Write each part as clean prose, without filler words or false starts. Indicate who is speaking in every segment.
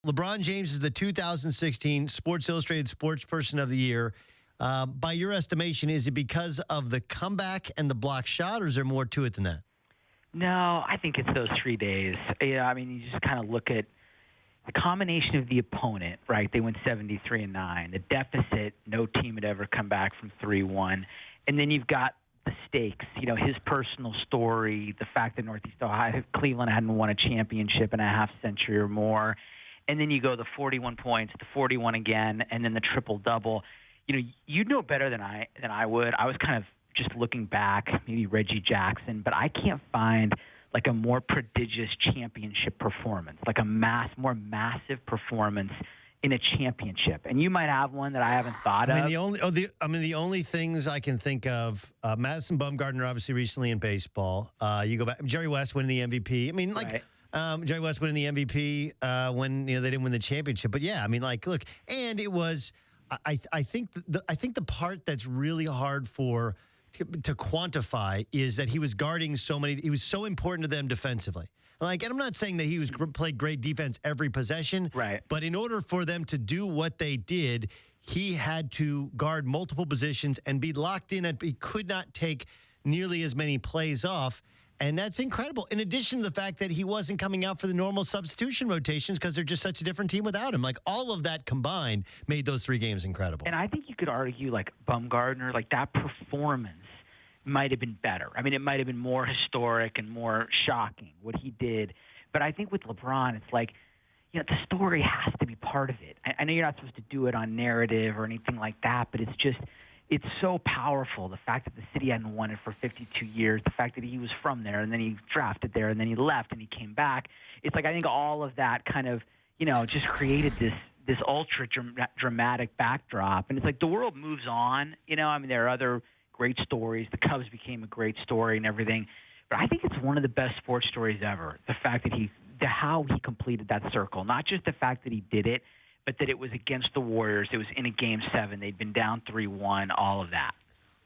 Speaker 1: LeBron James is the 2016 Sports Illustrated Sportsperson of the Year. By your estimation, is it because of the comeback and the block shot, or is there more to it than that?
Speaker 2: No, I think it's those 3 days. Yeah, I mean, you just kind of look at the combination of the opponent, right? They went 73-9. The deficit, no team had ever come back from 3-1. And then you've got the stakes, his personal story, the fact that Northeast Ohio, Cleveland hadn't won a championship in a half century or more. And then you go the 41 points, the 41 again, and then the triple-double. You'd know better than I would. I was kind of just looking back, maybe Reggie Jackson, but I can't find like a more prodigious championship performance, like a more massive performance in a championship. And you might have one that I haven't thought of.
Speaker 1: The only things I can think of, Madison Bumgarner obviously recently in baseball. You go back, Jerry West winning the MVP. I mean, like. Right. Jerry West winning the MVP when they didn't win the championship, but yeah, I mean, like, look, and it was. I think the part that's really hard to quantify is that he was guarding so many. He was so important to them defensively. And I'm not saying that he played great defense every possession,
Speaker 2: right?
Speaker 1: But in order for them to do what they did, he had to guard multiple positions and be locked in. And he could not take nearly as many plays off. And that's incredible. In addition to the fact that he wasn't coming out for the normal substitution rotations because they're just such a different team without him. Like, all of that combined made those 3 games incredible.
Speaker 2: And I think you could argue, like, Bumgarner, like, that performance might have been better. I mean, it might have been more historic and more shocking what he did. But I think with LeBron, it's like, the story has to be part of it. I know you're not supposed to do it on narrative or anything like that, but it's so powerful, the fact that the city hadn't won it for 52 years, the fact that he was from there, and then he drafted there, and then he left, and he came back. It's like, I think all of that kind of, just created this ultra dramatic backdrop. And it's like the world moves on. I mean, there are other great stories. The Cubs became a great story and everything. But I think it's one of the best sports stories ever, the fact that how he completed that circle. Not just the fact that he did it, but that it was against the Warriors. It was in a Game 7. They'd been down 3-1, all of that.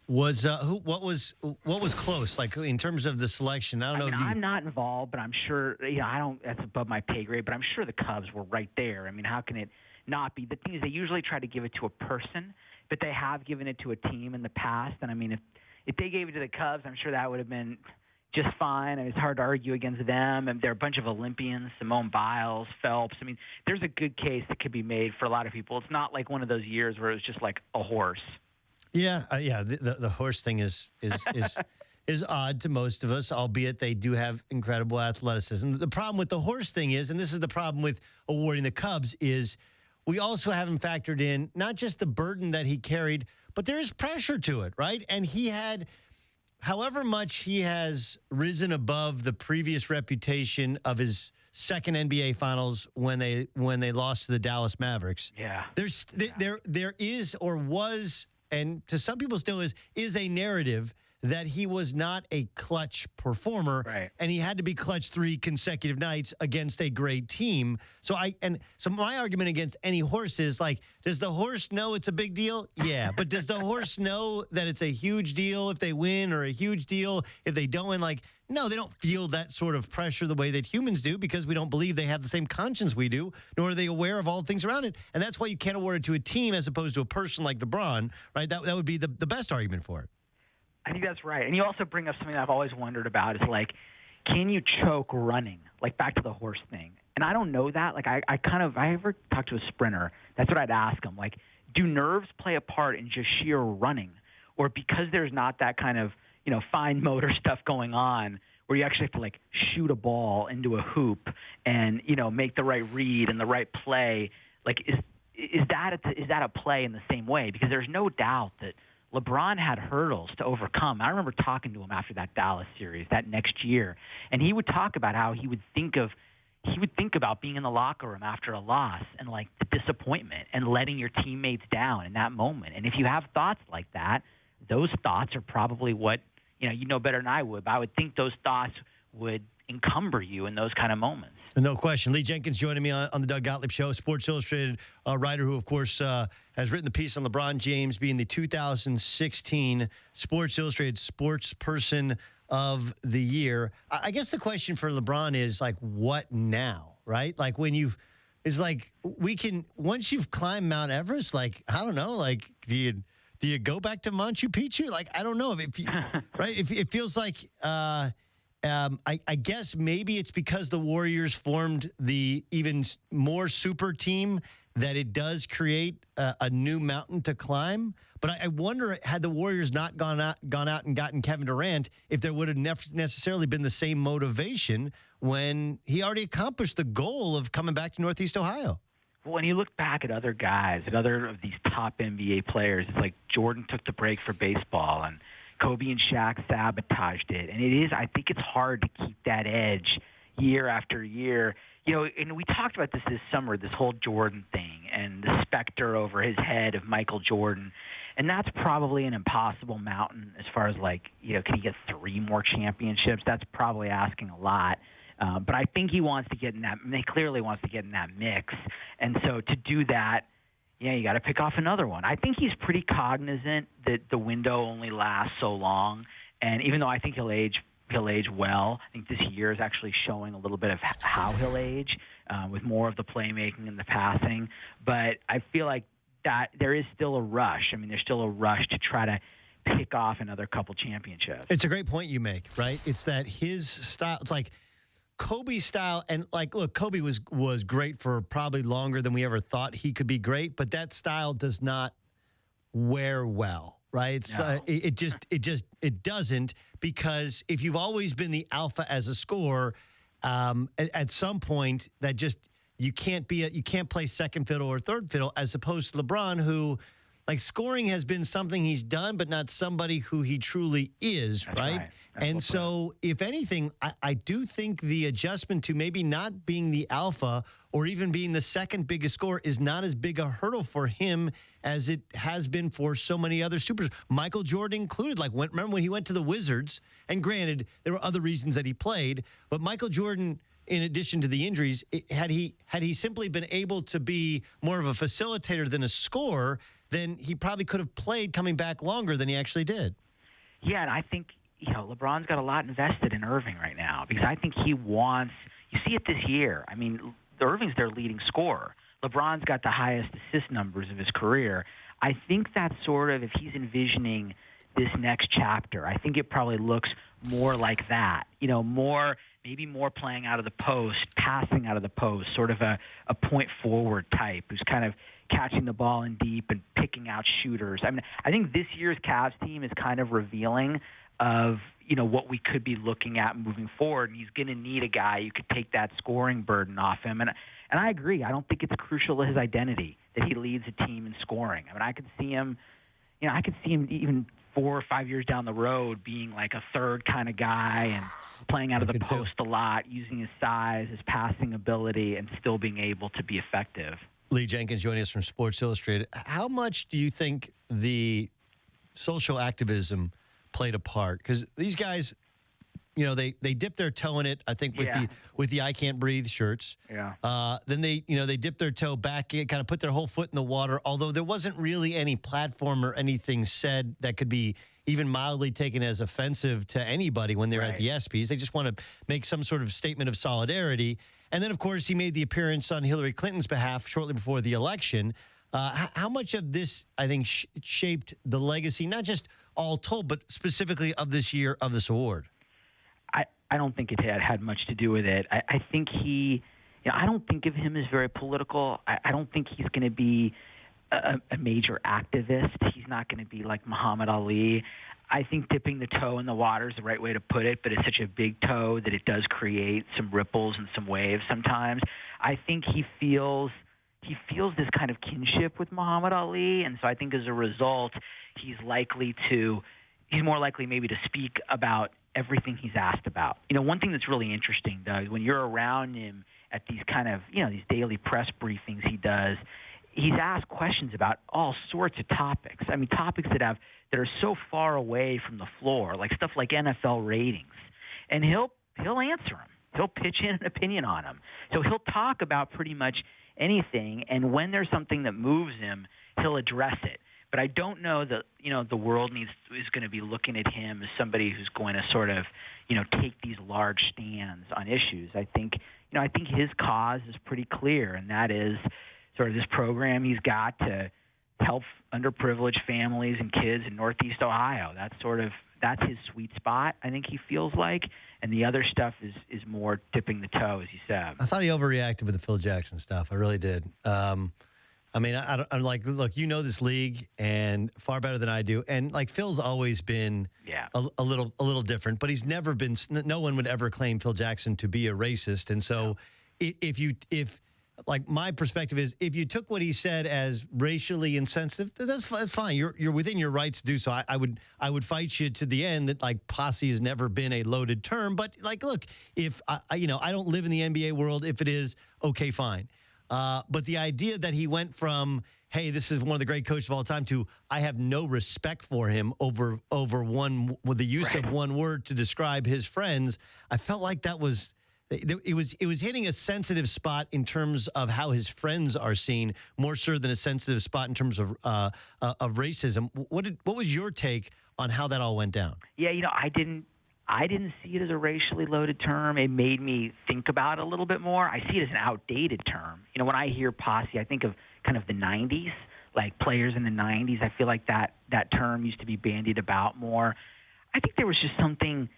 Speaker 1: Was what was close, like, in terms of the selection? I don't know.
Speaker 2: I'm not involved, but I'm sure, that's above my pay grade, but I'm sure the Cubs were right there. I mean, how can it not be? The thing is, they usually try to give it to a person, but they have given it to a team in the past. And I mean, if they gave it to the Cubs, I'm sure that would have been just fine. I mean, it's hard to argue against them. And they're a bunch of Olympians, Simone Biles, Phelps. I mean, there's a good case that could be made for a lot of people. It's not like one of those years where it was just like a horse.
Speaker 1: Yeah. The horse thing is odd to most of us, albeit they do have incredible athleticism. The problem with the horse thing is, and this is the problem with awarding the Cubs, is we also haven't factored in not just the burden that he carried, but there is pressure to it, right? And he had, however much he has risen above the previous reputation of his second NBA Finals when they lost to the Dallas Mavericks.
Speaker 2: Yeah.
Speaker 1: There is, or was, and to some people still is a narrative that he was not a clutch performer,
Speaker 2: right,
Speaker 1: and he had to be clutch 3 consecutive nights against a great team. So my argument against any horse is, like, does the horse know it's a big deal? Yeah, but does the horse know that it's a huge deal if they win, or a huge deal if they don't win? Like, no, they don't feel that sort of pressure the way that humans do, because we don't believe they have the same conscience we do, nor are they aware of all the things around it. And that's why you can't award it to a team as opposed to a person like LeBron, right? That would be the best argument for it.
Speaker 2: I think that's right. And you also bring up something that I've always wondered about, is like, can you choke running? Like, back to the horse thing. And I don't know that. Like, I ever talked to a sprinter, that's what I'd ask him. Like, do nerves play a part in just sheer running? Or because there's not that kind of, fine motor stuff going on, where you actually have to, like, shoot a ball into a hoop and, make the right read and the right play, like, is that a play in the same way? Because there's no doubt that LeBron had hurdles to overcome. I remember talking to him after that Dallas series that next year, and he would talk about how he would think about being in the locker room after a loss and, like, the disappointment and letting your teammates down in that moment. And if you have thoughts like that, those thoughts are probably what, you know better than I would, but I would think those thoughts would encumber you in those kind of moments.
Speaker 1: No question. Lee Jenkins joining me on the Doug Gottlieb Show, Sports Illustrated writer who, of course, has written the piece on LeBron James being the 2016 Sports Illustrated Sportsperson of the Year. I guess the question for LeBron is, like, what now, right? Like, when you've is like we can once you've climbed Mount Everest, like I don't know, like do you go back to Machu Picchu? Like I don't know if you, right. If it feels like I guess maybe it's because the Warriors formed the even more super team that it does create a new mountain to climb. But I wonder, had the Warriors not gone out and gotten Kevin Durant, if there would have necessarily been the same motivation when he already accomplished the goal of coming back to Northeast Ohio.
Speaker 2: Well, when you look back at other guys, at other of these top NBA players, it's like Jordan took the break for baseball, and Kobe and Shaq sabotaged it. And I think it's hard to keep that edge year after year. You know, and we talked about this summer, this whole Jordan thing and the specter over his head of Michael Jordan. And that's probably an impossible mountain as far as like, you know, can he get 3 more championships? That's probably asking a lot. But I think he wants to get in that. He clearly wants to get in that mix. And so to do that, yeah, you got to pick off another one. I think he's pretty cognizant that the window only lasts so long. And even though I think he'll age well, I think this year is actually showing a little bit of how he'll age with more of the playmaking and the passing. But I feel like that there is still a rush. I mean, there's still a rush to try to pick off another couple championships.
Speaker 1: It's a great point you make, right? It's that his style, it's like Kobe's style, and like, look, Kobe was great for probably longer than we ever thought he could be great, but that style does not wear well, right? It's,
Speaker 2: No.
Speaker 1: It doesn't, because if you've always been the alpha as a scorer, at some point that just you can't play second fiddle or third fiddle, as opposed to LeBron, who, like, scoring has been something he's done, but not somebody who he truly is,
Speaker 2: That's
Speaker 1: right?
Speaker 2: right. That's
Speaker 1: And
Speaker 2: well
Speaker 1: so, if anything, I do think the adjustment to maybe not being the alpha or even being the second biggest scorer is not as big a hurdle for him as it has been for so many other supers, Michael Jordan included. Like, remember when he went to the Wizards, and granted, there were other reasons that he played, but Michael Jordan, in addition to the injuries, had he simply been able to be more of a facilitator than a scorer, then he probably could have played coming back longer than he actually did.
Speaker 2: Yeah, and I think, you know, LeBron's got a lot invested in Irving right now, because I think he wants – you see it this year. I mean, Irving's their leading scorer. LeBron's got the highest assist numbers of his career. I think that's sort of, if he's envisioning this next chapter, I think it probably looks more like that. You know, maybe more playing out of the post, passing out of the post, sort of a point forward type who's kind of catching the ball in deep and picking out shooters. I mean, I think this year's Cavs team is kind of revealing of, you know, what we could be looking at moving forward. And he's going to need a guy who could take that scoring burden off him. And I agree. I don't think it's crucial to his identity that he leads a team in scoring. I mean, I could see him even 4 or 5 years down the road being like a third kind of guy and playing out of the post a lot, using his size, his passing ability, and still being able to be effective.
Speaker 1: Lee Jenkins joining us from Sports Illustrated. How much do you think the social activism played a part? Because these guys, you know, they dipped their toe in it, I think, with the I Can't Breathe shirts.
Speaker 2: Yeah.
Speaker 1: Then they dipped their toe back in, kind of put their whole foot in the water, although there wasn't really any platform or anything said that could be even mildly taken as offensive to anybody when they're at the ESPYs. They just want to make some sort of statement of solidarity. And then, of course, he made the appearance on Hillary Clinton's behalf shortly before the election. How much of this, I think, shaped the legacy, not just all told, but specifically of this year of this award?
Speaker 2: I don't think it had much to do with it. I think I don't think of him as very political. I don't think he's going to be a major activist. He's not going to be like Muhammad Ali. I think dipping the toe in the water is the right way to put it, but it's such a big toe that it does create some ripples and some waves sometimes. I think he feels this kind of kinship with Muhammad Ali, and so I think as a result, he's more likely maybe to speak about everything he's asked about. You know, one thing that's really interesting, Doug, when you're around him at these kind of, you know, these daily press briefings he does, he's asked questions about all sorts of topics. I mean, topics that are so far away from the floor, like stuff like NFL ratings. And he'll answer them. He'll pitch in an opinion on them. So he'll talk about pretty much anything, and when there's something that moves him, he'll address it. But I don't know that, you know, the world is going to be looking at him as somebody who's going to sort of, you know, take these large stands on issues. I think I think his cause is pretty clear, and that is sort of this program he's got to help underprivileged families and kids in Northeast Ohio. That's his sweet spot, I think he feels like. And the other stuff is more dipping the toe, as you said.
Speaker 1: I thought he overreacted with the Phil Jackson stuff. I really did. I'm like, look, you know this league and far better than I do. And like Phil's always been a little different, but he's never been. No one would ever claim Phil Jackson to be a racist. And so, if like my perspective is, if you took what he said as racially insensitive, that's fine. You're within your rights to do so. I would fight you to the end that like posse has never been a loaded term. But like, look, if I don't live in the NBA world. If it is, okay, fine. But the idea that he went from, hey, this is one of the great coaches of all time, to I have no respect for him over one with the use of one word to describe his friends, I felt like that was. It was hitting a sensitive spot in terms of how his friends are seen, more so than a sensitive spot in terms of racism. What was your take on how that all went down?
Speaker 2: Yeah, I didn't see it as a racially loaded term. It made me think about it a little bit more. I see it as an outdated term. When I hear posse, I think of kind of the 90s, like players in the 90s. I feel like that term used to be bandied about more. I think there was something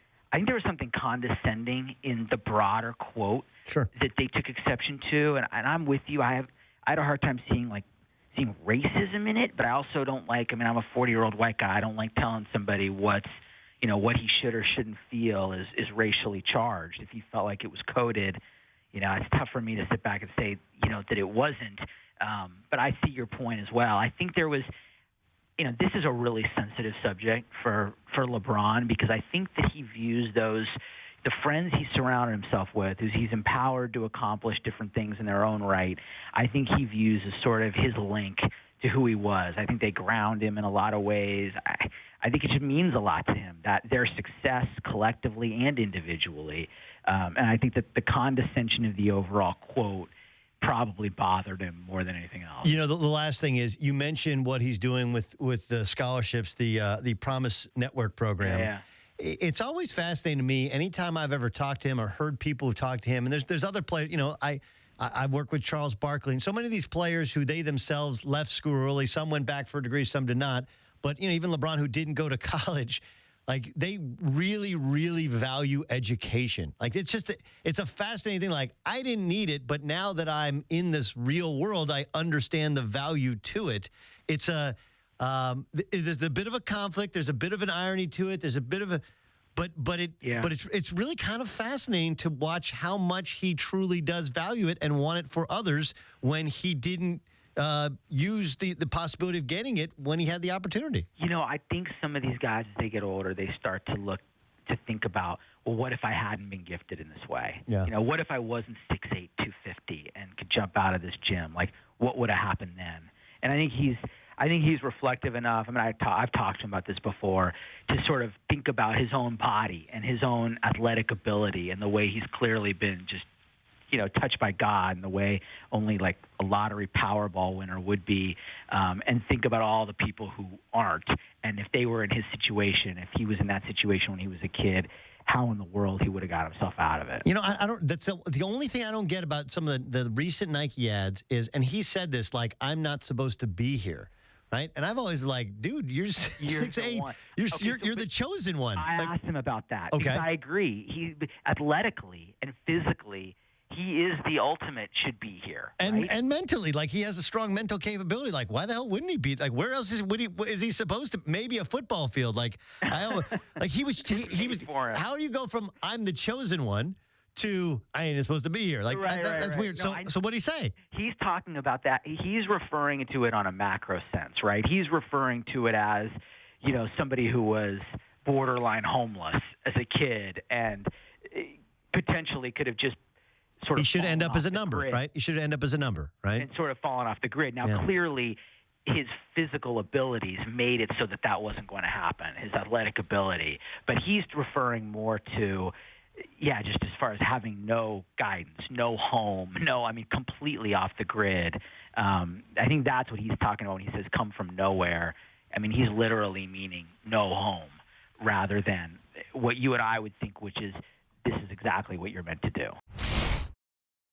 Speaker 2: condescending in the broader quote that they took exception to, and I'm with you. I had a hard time seeing racism in it, but I also don't like. I'm a 40-year-old white guy. I don't like telling somebody what he should or shouldn't feel is racially charged. If he felt like it was coded, it's tough for me to sit back and say that it wasn't. But I see your point as well. I think there was. This is a really sensitive subject for LeBron, because I think that he views the friends he surrounded himself with, who he's empowered to accomplish different things in their own right, I think he views as sort of his link to who he was. I think they ground him in a lot of ways. I think it just means a lot to him, that their success collectively and individually. And I think that the condescension of the overall quote probably bothered him more than anything else.
Speaker 1: The last thing is, you mentioned what he's doing with the scholarships, the Promise Network program.
Speaker 2: Yeah.
Speaker 1: It's always fascinating to me. Anytime I've ever talked to him or heard people who talk to him, and there's other players. I work with Charles Barkley, and so many of these players who they themselves left school early. Some went back for a degree, some did not. But even LeBron, who didn't go to college. Like, they really, really value education. Like, it's a fascinating thing. Like, I didn't need it, but now that I'm in this real world, I understand the value to it. There's a bit of a conflict. There's a bit of an irony to it. There's a bit of a, but it's really kind of fascinating to watch how much he truly does value it and want it for others when he didn't use the possibility of getting it when he had the opportunity.
Speaker 2: I think some of these guys, as they get older, they start to think about, well, what if I hadn't been gifted in this way?
Speaker 1: Yeah.
Speaker 2: What if I wasn't 6'8", 250 and could jump out of this gym? Like, what would have happened then? And I think he's reflective enough. I've talked to him about this before, to sort of think about his own body and his own athletic ability and the way he's clearly been just touched by God in the way only like a lottery Powerball winner would be, and think about all the people who aren't. And if they were in his situation, if he was in that situation when he was a kid, how in the world he would have got himself out of it.
Speaker 1: I don't. That's the only thing I don't get about some of the recent Nike ads is, and he said this, like, I'm not supposed to be here. Right, and I've always like, dude, you're 6'8", you're the chosen one.
Speaker 2: I asked him about that.
Speaker 1: Okay,
Speaker 2: because I agree. He athletically and physically, he is the ultimate should be here.
Speaker 1: And mentally, like, he has a strong mental capability. Like, why the hell wouldn't he be? Like, where else is he supposed to? Maybe a football field. Like, he was. How do you go from I'm the chosen one to I ain't supposed to be here? Like, that's weird. No, so what did he say?
Speaker 2: He's talking about that. He's referring to it on a macro sense, right? He's referring to it as, somebody who was borderline homeless as a kid and potentially could have just sort of.
Speaker 1: He should end up as a number, right? He should end up as a number, right?
Speaker 2: And sort of fallen off the grid. Now, clearly, his physical abilities made it so that wasn't going to happen, his athletic ability. But he's referring more to, just as far as having no guidance, no home, completely off the grid. I think that's what he's talking about when he says come from nowhere. He's literally meaning no home rather than what you and I would think, which is this is exactly what you're meant to do.